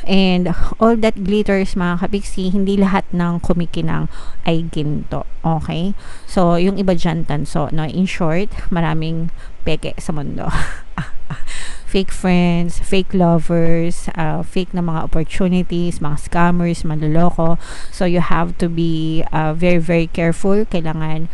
And all that glitters, mga kapiksi, hindi lahat ng kumikinang ay ginto. Okay? So, yung iba dyan tanso, no? In short, maraming peke sa mundo. Fake friends, fake lovers, fake na mga opportunities, mga scammers, manloloko. So, you have to be very, very careful. Kailangan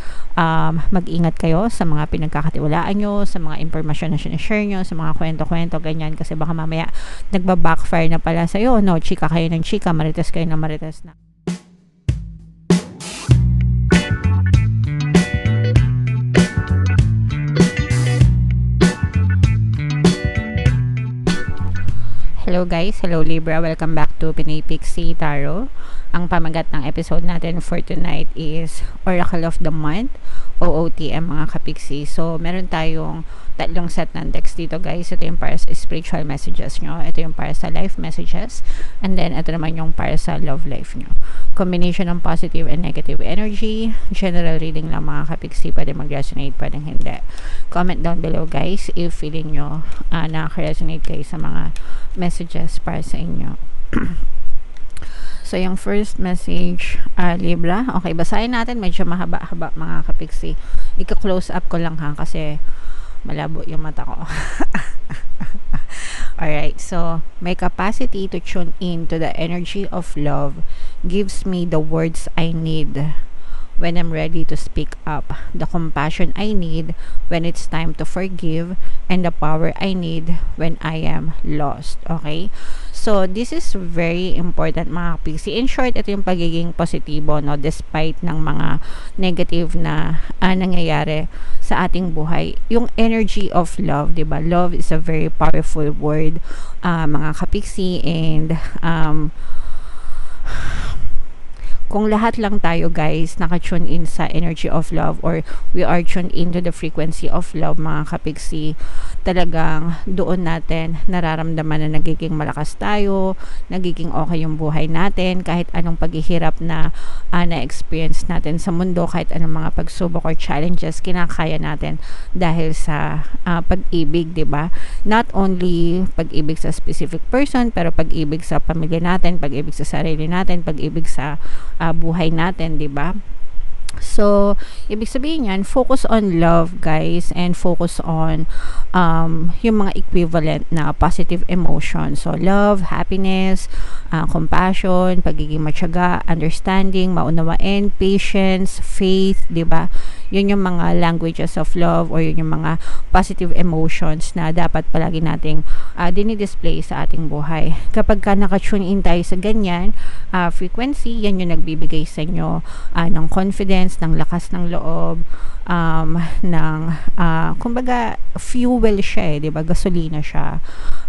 mag-ingat kayo sa mga pinagkakatiwalaan nyo, sa mga impormasyon na sinashare nyo, sa mga kwento-kwento, ganyan. Kasi baka mamaya nagba-backfire na pala sa'yo. No, chika kayo ng chika, marites kayo ng marites na. Hello guys, hello Libra, welcome back to Pinay Pixie Tarot. Ang pamagat ng episode natin for tonight is Oracle of the Month, OOTM mga kapiksi. So, meron tayong tatlong set ng decks dito guys. Ito yung para sa spiritual messages nyo, ito yung para sa life messages, and then ito naman yung para sa love life nyo. Combination ng positive and negative energy. General reading lang mga kapiksi, pwede mag-resonate, pwede hindi. Comment down below guys if feeling nyo nakaka-resonate kayo sa mga messages para sa inyo. So, yung first message, Libra. Okay, basahin natin. Medyo mahaba-haba mga kapiksi. Ika-close up ko lang ha, kasi malabo yung mata ko. Alright, so, my capacity to tune in to the energy of love gives me the words I need when I'm ready to speak up, the compassion I need when it's time to forgive, and the power I need when I am lost. Okay? So, this is very important mga kapiksi. In short, ito yung pagiging positibo, no? Despite ng mga negative na nangyayari sa ating buhay. Yung energy of love, diba? Love is a very powerful word, mga kapiksi, and kung lahat lang tayo guys naka-tune in sa energy of love, or we are tuned into the frequency of love mga kapiksi, talagang doon natin nararamdaman na nagiging malakas tayo, nagiging okay yung buhay natin, kahit anong paghihirap na na-experience natin sa mundo, kahit anong mga pagsubok or challenges, kinakaya natin dahil sa pag-ibig, diba? Not only pag-ibig sa specific person, pero pag-ibig sa pamilya natin, pag-ibig sa sarili natin, pag-ibig sa buhay natin, 'di ba? So, ibig sabihin yan, focus on love guys, and focus on yung mga equivalent na positive emotions. So, love, happiness, compassion, pagiging matyaga, understanding, maunawain, patience, faith, 'di ba? Yun yung mga languages of love, or yun yung mga positive emotions na dapat palagi nating dinidisplay sa ating buhay. Kapag ka nakatune in tayo sa ganyan frequency, yan yung nagbibigay sa inyo ng confidence, ng lakas ng loob, ng kumbaga fuel siya, diba? Gasolina siya,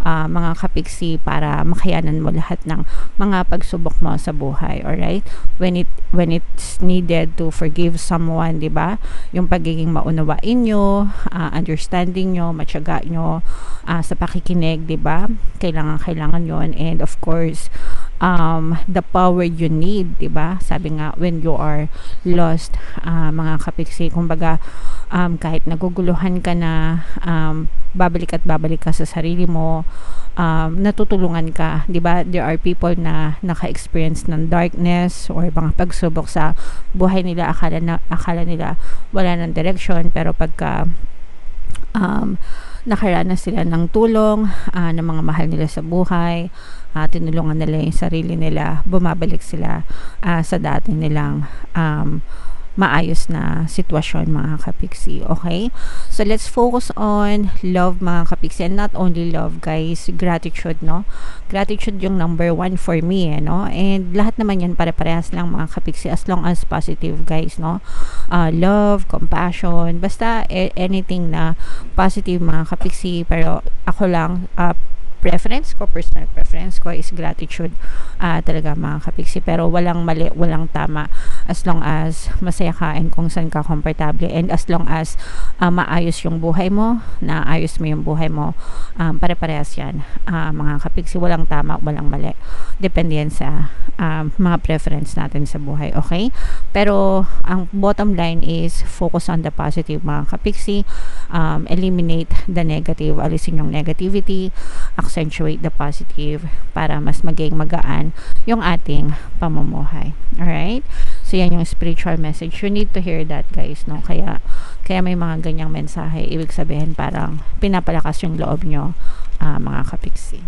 mga kapiksi, para makayanan mo lahat ng mga pagsubok mo sa buhay. Alright? When it's needed to forgive someone, diba? Yung pagiging maunawain nyo, understanding nyo, matyaga nyo sa pakikinig, diba? Kailangan yon. And of course, the power you need, diba? Sabi nga, when you are lost, mga kapiksi, kumbaga, kahit naguguluhan ka na, babalik ka sa sarili mo, natutulungan ka, diba? There are people na naka-experience ng darkness or mga pagsubok sa buhay nila, akala nila wala ng direction, pero pagka nakaranas sila ng tulong ng mga mahal nila sa buhay, tinulungan nila yung sarili nila, bumabalik sila sa dati nilang maayos na sitwasyon mga kapiksi. Okay? So, let's focus on love mga kapiksi. And not only love guys, gratitude, no? Gratitude yung number one for me, no? And lahat naman yan pare-parehas lang mga kapiksi, as long as positive guys, no? Love, compassion, basta anything na positive mga kapiksi. Pero ako lang, personal preference ko is gratitude talaga mga kapiksi. Pero walang mali, walang tama, as long as masaya ka and kung saan ka komportable, and as long as maayos yung buhay mo, naayos mo yung buhay mo, pare-parehas yan mga kapiksi. Walang tama, walang mali, depende yan sa mga preference natin sa buhay. Okay? Pero ang bottom line is focus on the positive mga kapiksi. Eliminate the negative, alisin yung negativity, accentuate the positive para mas maging magaan yung ating pamumuhay. Alright? So, yan yung spiritual message. You need to hear that, guys, no? Kaya may mga ganyang mensahe. Ibig sabihin, parang pinapalakas yung loob nyo, mga kapiksi.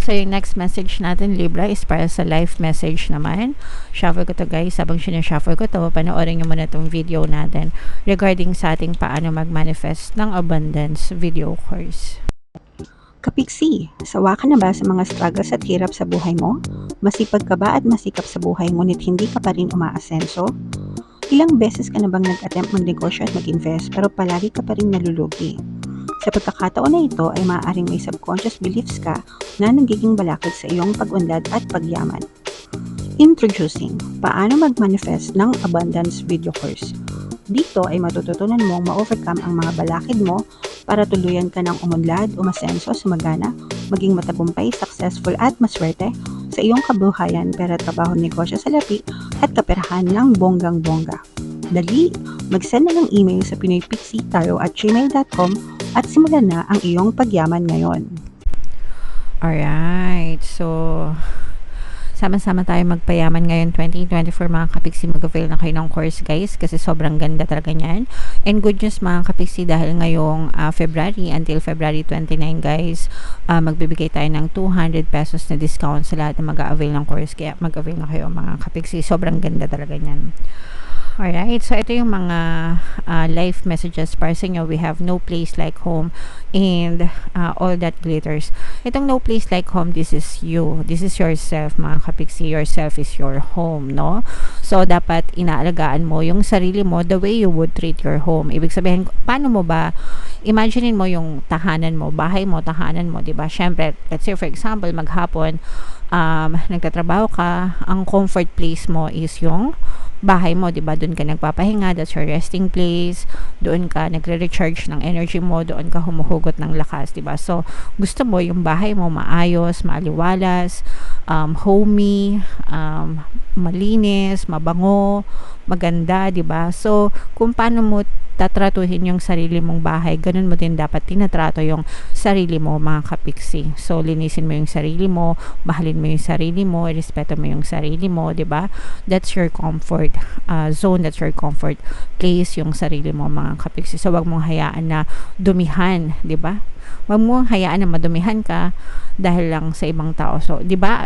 So, yung next message natin, Libra, is para sa life message naman. Shuffle ko to, guys. Habang sinashuffle ko to, panoorin nyo muna itong video natin regarding sa ating paano mag-manifest ng abundance video course. Kapiksi, sawa ka na ba sa mga struggles at hirap sa buhay mo? Masipag ka ba at masikap sa buhay ngunit hindi ka pa rin umaasenso? Ilang beses ka na bang nag-attempt magnegosyo at mag-invest pero palagi ka pa rin nalulugi? Sa pagkakataon na ito ay maaaring may subconscious beliefs ka na nagiging balakid sa iyong pag-unlad at pagyaman. Introducing, paano mag-manifest ng abundance video course. Dito ay matututunan mong ma-overcome ang mga balakid mo para tuluyan ka ng umunlad, umasenso, sumagana, maging matagumpay, successful at maswerte sa iyong kabuhayan, pera, trabaho, negosyo, salapi at kaperahan ng bonggang-bongga. Dali, mag-send na ng email sa pinoypixitaro@gmail.com at simulan na ang iyong pagyaman ngayon. Alright, so sama-sama tayo magpayaman ngayon 2024 mga kapiksi. Mag-avail na kayo ng course, guys, kasi sobrang ganda talaga niyan. And good news mga kapiksi, dahil ngayong February until February 29, guys, magbibigay tayo ng 200 pesos na discount sa lahat na mag-avail ng course. Kaya mag-avail na kayo mga kapiksi, sobrang ganda talaga niyan. Alright, so ito yung mga life messages para sa inyo. We have no place like home and all that glitters. Itong no place like home, this is you. This is yourself, mga kapiksi. Yourself is your home, no? So, dapat inaalagaan mo yung sarili mo the way you would treat your home. Ibig sabihin, paano mo ba, imaginein mo yung tahanan mo, bahay mo, tahanan mo, diba? Syempre, let's say for example, maghapon, nagtatrabaho ka, ang comfort place mo is yung bahay mo, 'di ba? Doon ka nagpapahinga, that's your resting place. Doon ka nagre-recharge ng energy mo, doon ka humuhugot ng lakas, 'di ba? So, gusto mo yung bahay mo maayos, maaliwalas, homey, malinis, mabango, maganda, 'di ba? So, kung paano mo tatratuhin yung sarili mong bahay, ganun mo din dapat tinatrato yung sarili mo, mga kapiksi. So, linisin mo yung sarili mo, mahalin mo yung sarili mo, irespeto mo yung sarili mo, 'di ba? That's your comfort zone, that's your comfort place, yung sarili mo, mga kapiksi. So, wag mong hayaan na dumihan, 'di ba? Wag mong hayaan na madumihan ka dahil lang sa ibang tao. So, 'di ba?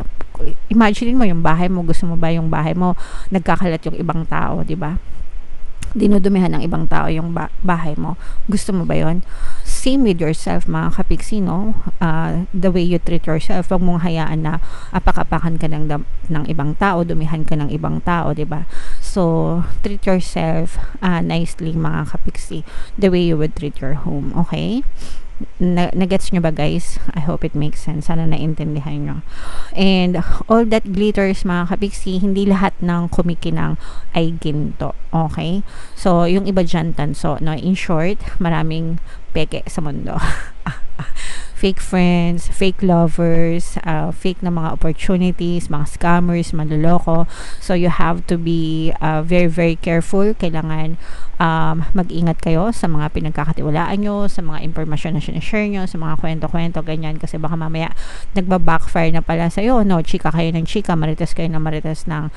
Imagine mo yung bahay mo, gusto mo ba yung bahay mo nagkakalat yung ibang tao, 'di ba? Dinudumihan ng ibang tao yung bahay mo. Gusto mo ba yon? Same with yourself, mga kapiksi, no? The way you treat yourself, wag mong hayaan na apakapakan ka ng ibang tao, dumihan ka ng ibang tao, 'di ba? So, treat yourself nicely, mga kapiksi, the way you would treat your home, okay? Nagets nyo ba, guys? I hope it makes sense. Sana naintindihan nyo. And all that glitters, mga kapiksi, hindi lahat ng kumikinang ay ginto. Okay? So, yung iba dyan tanso, no? In short, maraming peke sa mundo. Fake friends, fake lovers, fake na mga opportunities, mga scammers, manloloko. So, you have to be very, very careful. Kailangan mag-ingat kayo sa mga pinagkakatiwalaan nyo, sa mga impormasyon na sinashare nyo, sa mga kwento-kwento, ganyan. Kasi baka mamaya nagba-backfire na pala sa'yo, no? Chika kayo ng chika, marites kayo ng marites ng,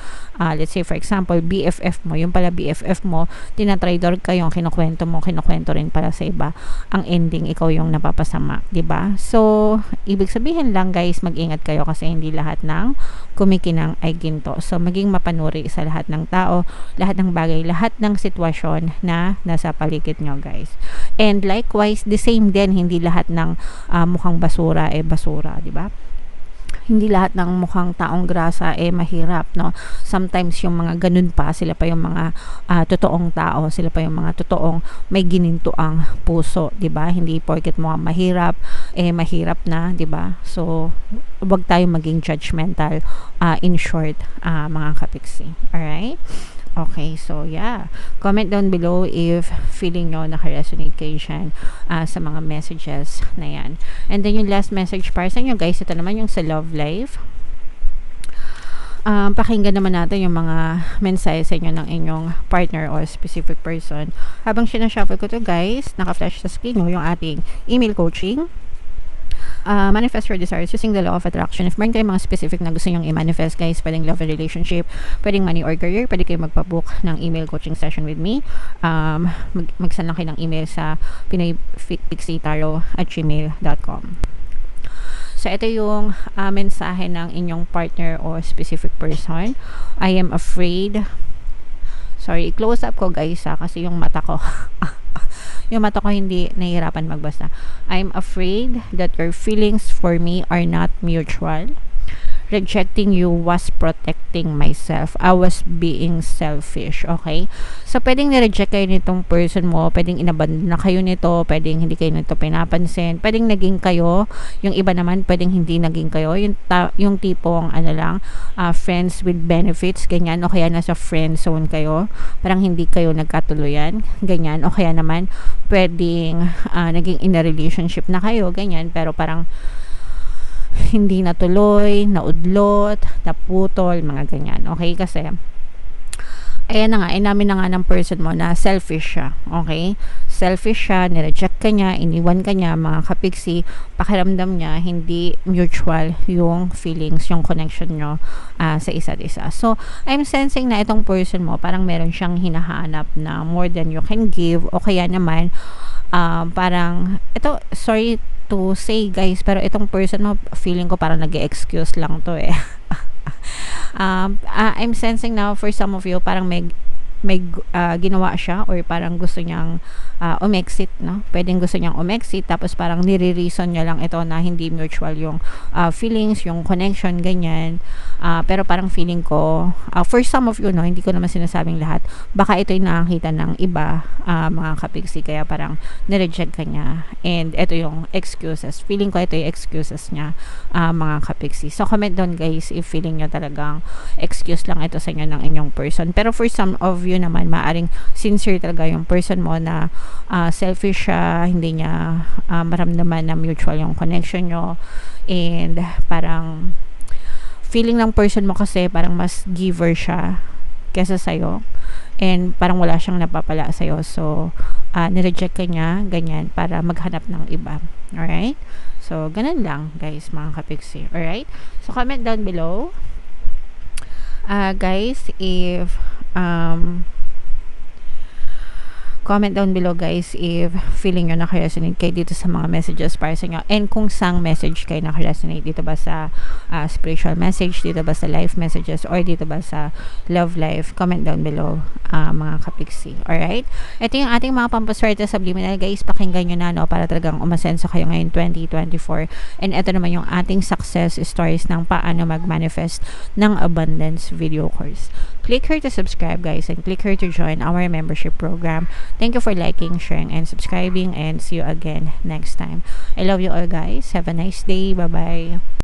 let's say for example, BFF mo. Yung pala BFF mo, tinatrader kayo, kinukwento mo, kinukwento rin pala sa iba. Ang ending, ikaw yung napapasama, 'di ba? So, ibig sabihin lang, guys, mag-ingat kayo kasi hindi lahat ng kumikinang ay ginto. So, maging mapanuri sa lahat ng tao, lahat ng bagay, lahat ng sitwasyon na nasa paligid nyo, guys. And likewise, the same din, hindi lahat ng mukhang basura basura, 'di ba? Hindi lahat ng mukhang taong grasa mahirap, no? Sometimes yung mga ganun pa, sila pa yung mga totoong tao, sila pa yung mga totoong may ginintuang puso, 'di ba? Hindi porket mo mahirap mahirap na, 'di ba? So, wag tayong maging judgmental, in short, mga kapiksi. All right? Okay, so yeah. Comment down below if feeling nyo naka-resonate kayo dyan sa mga messages na yan. And then yung last message para sa inyo, guys, ito naman yung sa love life. Pakinggan naman natin yung mga mensahe sa inyo ng inyong partner or specific person. Habang sinashuffle ko to, guys, naka-flash sa screen yung ating email coaching. Manifest your desires using the law of attraction. If meron kayong mga specific na gusto nyong i-manifest, guys, pwedeng love and relationship, pwedeng money or career, pwede kayo magpabook ng email coaching session with me. Mag-send lang kayo ng email sa pinoypixietaro@gmail.com. So, ito yung mensahe ng inyong partner or specific person. I am afraid. Sorry, close up ko guys kasi yung mata ko. Yung mata ko hindi nahihirapan magbasa. I'm afraid that your feelings for me are not mutual. Rejecting you was protecting myself. I was being selfish. Okay? So, pwedeng nireject kayo nitong person mo. Pwedeng inabandon na kayo nito. Pwedeng hindi kayo nito pinapansin. Pwedeng naging kayo. Yung iba naman, pwedeng hindi naging kayo. Yung tipong, friends with benefits. Ganyan. O kaya nasa friend zone kayo. Parang hindi kayo nagkatuluyan. Ganyan. O kaya naman, pwedeng naging in a relationship na kayo. Ganyan. Pero parang hindi natuloy, naudlot, naputol, mga ganyan. Okay? Kasi, ayan na nga, inamin na nga ng person mo na selfish siya. Okay? Selfish siya, nireject ka niya, iniwan ka niya, mga kapiksi, pakiramdam niya, hindi mutual yung feelings, yung connection nyo sa isa't isa. So, I'm sensing na itong person mo, parang meron siyang hinahanap na more than you can give, o kaya naman, parang, ito, sorry to say guys, pero itong person mo, feeling ko parang nag-excuse lang to eh. I'm sensing now for some of you, parang may ginawa siya or parang gusto niyang umexit, no? Pwedeng gusto niyang umexit tapos parang nire-reason niya lang ito na hindi mutual yung feelings, yung connection, ganyan. Pero parang feeling ko, for some of you, no, hindi ko naman sinasabing lahat, baka ito'y nakakita ng iba, mga kapiksi, kaya parang nireject ka niya. And ito yung excuses. Feeling ko ito yung excuses niya, mga kapiksi. So, comment down guys if feeling nyo talagang excuse lang ito sa inyo ng inyong person. Pero for some of you naman, maaring sincere talaga yung person mo na selfish siya, hindi niya maramdaman na mutual yung connection nyo, and parang feeling ng person mo kasi parang mas giver siya kesa sa'yo, and parang wala siyang napapala sa'yo, so nireject ka niya, ganyan, para maghanap ng iba. Alright? So, ganun lang guys, mga kapiksi. Alright? So, comment down below guys if comment down below guys if feeling nyo nakaresonate kayo dito sa mga messages para sa inyo, and kung sang message kayo nakaresonate, dito ba sa spiritual message, dito ba sa life messages, or dito ba sa love life. Comment down below mga kapiksi. Alright? Ito yung ating mga pampaswerte subliminal guys, pakinggan nyo na, no, para talagang umasenso kayo ngayon 2024. And ito naman yung ating success stories ng paano mag-manifest ng abundance video course. Click here to subscribe guys, and click here to join our membership program. Thank you for liking, sharing, and subscribing, and see you again next time. I love you all guys. Have a nice day. Bye-bye.